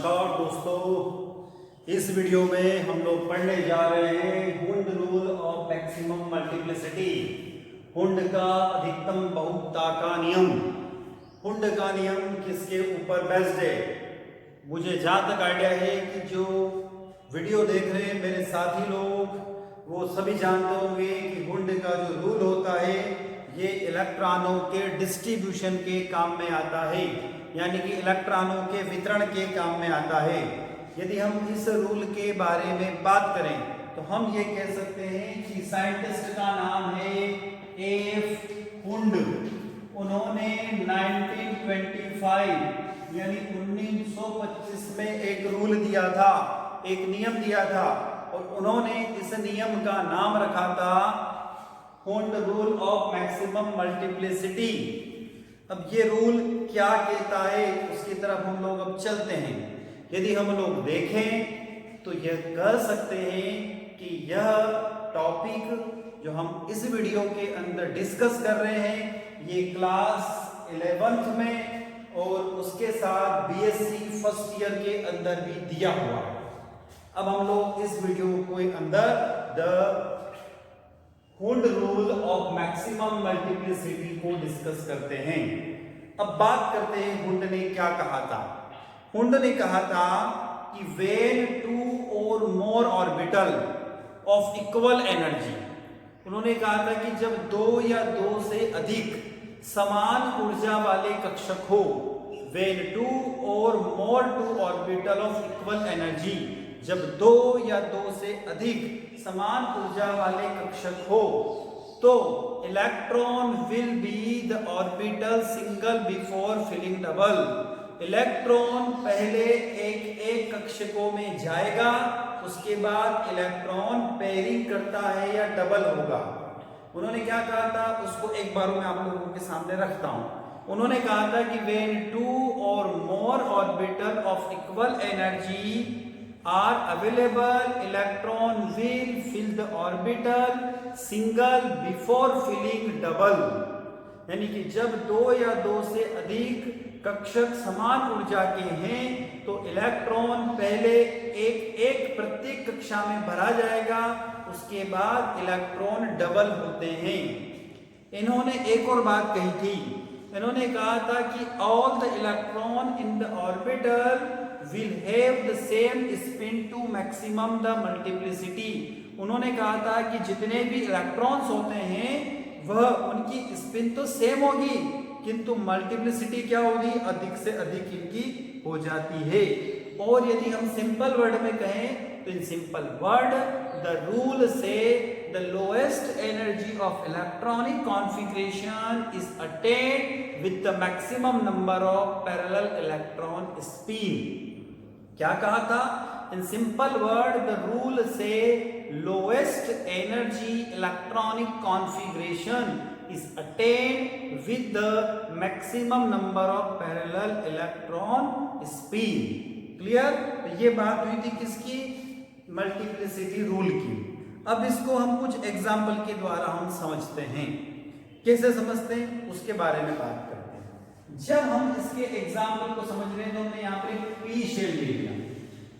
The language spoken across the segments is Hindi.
नमस्कार दोस्तों, इस वीडियो में हम लोग पढ़ने जा रहे हैं Hund rule of maximum multiplicity. Hund का अधिकतम बहुपता का नियम। हुंड का नियम किसके ऊपर बेस्ड है? मुझे जहाँ तक आइडिया है कि जो वीडियो देख रहे हैं मेरे साथी लोग वो सभी जानते होंगे कि हुंड का जो रूल होता है ये इलेक्ट्रॉनों के डिस्ट्रीब्यूशन के काम में आता है, यानी कि इलेक्ट्रॉनों के वितरण के काम में आता है। यदि हम इस रूल के बारे में बात करें तो हम ये कह सकते हैं कि साइंटिस्ट का नाम है एफ हुंड। उन्होंने 1925 यानी 1925 में एक रूल दिया था, एक नियम दिया था, और उन्होंने इस नियम का नाम रखा था Hund rule of maximum multiplicity. अब ये रूल क्या कहता है उसकी तरफ हम लोग अब चलते हैं। यदि हम लोग देखें तो यह कह सकते हैं कि यह टॉपिक जो हम इस वीडियो के अंदर डिस्कस कर रहे हैं ये क्लास 11th में और उसके साथ बीएससी फर्स्ट ईयर के अंदर भी दिया हुआ है। अब हम लोग इस वीडियो के अंदर the Hund rule of maximum multiplicity को डिस्कस करते हैं। अब बात करते हैं हुंड ने क्या कहा था। हुंड ने कहा था कि व्हेन टू और more orbital of equal energy, उन्होंने कहा था कि जब दो या दो से अधिक समान ऊर्जा वाले कक्षक हो, व्हेन टू और more to orbital of equal energy, जब दो या दो से अधिक समान ऊर्जा वाले कक्षक हो तो electron will be the orbital single before filling double. Electron पहले एक एक कक्षकों में जाएगा, उसके बाद इलेक्ट्रॉन पेयरिंग करता है या डबल होगा। उन्होंने क्या कहा था उसको एक बार मैं आप लोगों के सामने रखता हूं। उन्होंने कहा था कि व्हेन टू और more orbital of equal energy are available, electron will fill the orbital single before filling double। यानी कि जब दो या दो से अधिक कक्षक समान ऊर्जा के हैं तो इलेक्ट्रॉन पहले एक एक प्रत्येक कक्षा में भरा जाएगा, उसके बाद इलेक्ट्रॉन डबल होते हैं। इन्होंने एक और बात कही थी, इन्होंने कहा था कि all the electron in the orbital will have the same spin to maximum the multiplicity। उन्होंने कहा था कि जितने भी इलेक्ट्रॉन्स होते हैं वह उनकी स्पिन तो सेम होगी किंतु मल्टीप्लिसिटी क्या होगी, अधिक से अधिक इनकी हो जाती है। और यदि हम सिंपल वर्ड में कहें तो in simple word the rule says the lowest energy of electronic configuration is attained with the maximum number of parallel electron spin. क्या कहा था? In simple word the rule says lowest energy electronic configuration is attained with the maximum number of parallel electron spin। Clear? तो ये बात हुई थी किसकी? मल्टीप्लिसिटी रूल की। अब इसको हम कुछ एग्जाम्पल के द्वारा हम समझते हैं। कैसे समझते हैं उसके बारे में बात करते हैं। जब हम इसके एग्जाम्पल को समझ रहे हैं तो हमने यहाँ पर एक पी शेल ले लिया,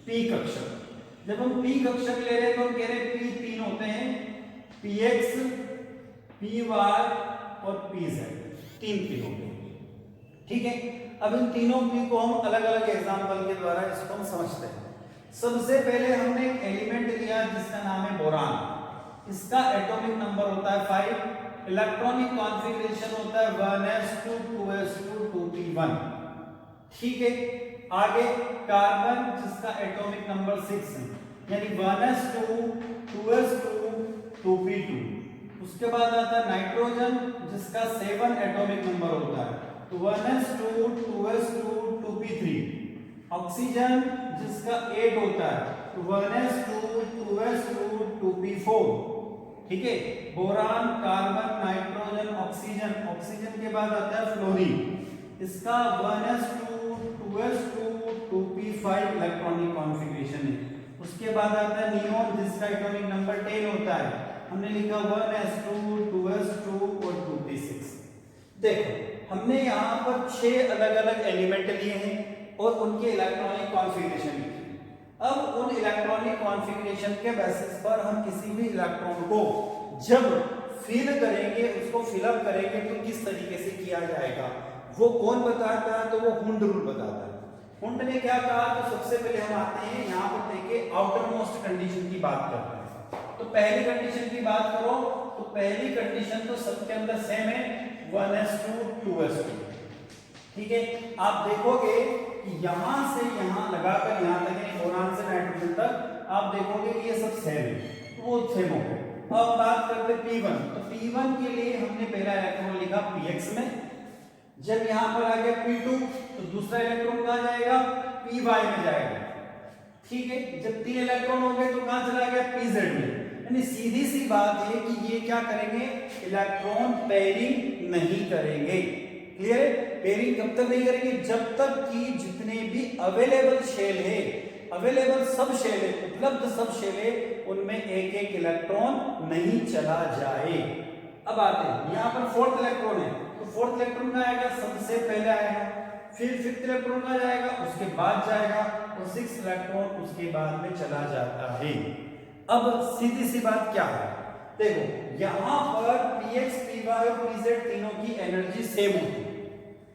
पी कक्षक। जब हम पी कक्षक ले रहे हैं तो हम कह रहे हैं पी तीन होते हैं, पी एक्स, पी वाई और पी जेड, तीन पी होंगे। ठीक है, अब इन तीनों पी को हम अलग अलग एग्जाम्पल के द्वारा इसको हम समझते हैं। सबसे पहले हमने एक एलिमेंट लिया जिसका नाम है बोरान। इसका एटॉमिक नंबर होता है 5, इलेक्ट्रॉनिक कॉन्फ़िगरेशन होता है 1s2 2s2 2p1। ठीक है, आगे कार्बन जिसका एटॉमिक नंबर 6 है यानी 1s2 2s2 2p2। उसके बाद आता है नाइट्रोजन जिसका 7 एटॉमिक नंबर होता है तो 1s2 2s2 2p3। ऑक्सीजन जिसका 8 होता है तो 1s2 2s2 2p4। ठीक है, boron, carbon, nitrogen, oxygen, oxygen के बाद आता है फ्लोरीन, इसका 1s2 2s2 2p5 electronic configuration है। उसके बाद आता है नियोन जिसका एटॉमिक नंबर 10 होता है, हमने लिखा 1s2 2s2 और 2p6। देखो हमने यहाँ पर 6 अलग अलग एलिमेंट लिए हैं। और उनके इलेक्ट्रॉनिक कॉन्फ़िगरेशन लिखी। अब उन इलेक्ट्रॉनिक कॉन्फ़िगरेशन के बेसिस पर हम किसी भी इलेक्ट्रॉन को जब फिल करेंगे, उसको फिलअप करेंगे तो किस तरीके से किया जाएगा वो कौन बताता है, तो वो हुंड रूल बताता है। हुंड ने क्या कहा, तो सबसे पहले हम आते हैं यहाँ पर देखिए आउटर मोस्ट कंडीशन की बात करते हैं। तो पहली कंडीशन की बात करो तो पहली कंडीशन तो सबके अंदर सेम है 1s2 2s2। ठीक है, आप देखोगे कि यहां से यहां लगाकर यहां तक यानी बोरान से नाइट्रोजन तक आप देखोगे कि ये सब सेम है, तो वो सेम हो गए। अब बात करते P1, तो P1 के लिए हमने पहला इलेक्ट्रॉन लिखा Px में। जब यहां पर आ गया P2 तो दूसरा इलेक्ट्रॉन कहां जाएगा, Py में जाएगा। ठीक है, जब 3 इलेक्ट्रॉन हो गए तो कहां चला गया, Pz में। यानी सीधी सी बात है कि ये क्या करेंगे, इलेक्ट्रॉन पेयरिंग नहीं करेंगे। क्लियर है, पेयरिंग कब तक नहीं करेंगे, जब तक कि जितने भी अवेलेबल शेल है, अवेलेबल सब शेल है, उपलब्ध सब शेल है, उनमें एक एक इलेक्ट्रॉन नहीं चला जाए। अब आते हैं यहां पर फोर्थ इलेक्ट्रॉन है, तो फोर्थ इलेक्ट्रॉन का आएगा सबसे पहले आएगा, फिर फिफ्थ इलेक्ट्रॉन का जाएगा, उसके बाद जाएगा, और सिक्स्थ इलेक्ट्रॉन उसके बाद में चला जाता है। अब सीधी सी बात क्या है, देखो यहां पर Px Py और Pz तीनों की एनर्जी सेम होती है।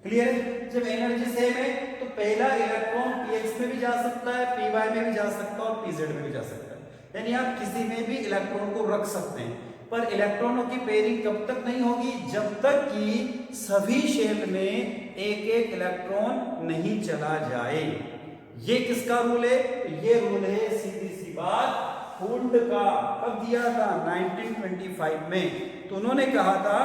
क्लियर है, जब एनर्जी सेम है तो पहला इलेक्ट्रॉन Px में भी जा सकता है, Py में भी जा सकता है और Pz में भी जा सकता है। यानी आप किसी में भी इलेक्ट्रॉन को रख सकते हैं, पर इलेक्ट्रॉनों की पेयरिंग कब तक नहीं होगी, जब तक कि सभी शेल में एक एक इलेक्ट्रॉन नहीं चला जाए। ये किसका रूल है, ये रूल है सीधी सी बात हुंड का। कब दिया था, 1925 में। तो उन्होंने कहा था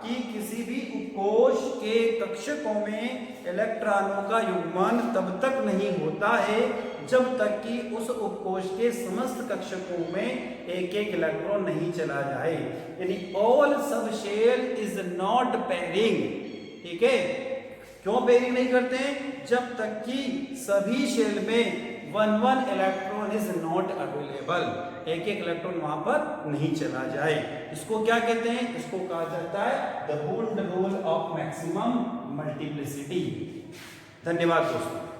कि किसी भी उपकोष के कक्षकों में इलेक्ट्रॉनों का युग्मन तब तक नहीं होता है जब तक कि उस उपकोष के समस्त कक्षकों में एक एक इलेक्ट्रॉन नहीं चला जाए। यानी ऑल सब शेल इज नॉट पेयरिंग। ठीक है, क्यों पेयरिंग नहीं करते हैं, जब तक कि सभी शेल में 1 इलेक्ट्रॉन इज नॉट अवेलेबल, एक एक इलेक्ट्रॉन वहां पर नहीं चला जाए। इसको क्या कहते हैं, इसको कहा जाता है the Hund rule of maximum multiplicity. धन्यवाद दोस्तों।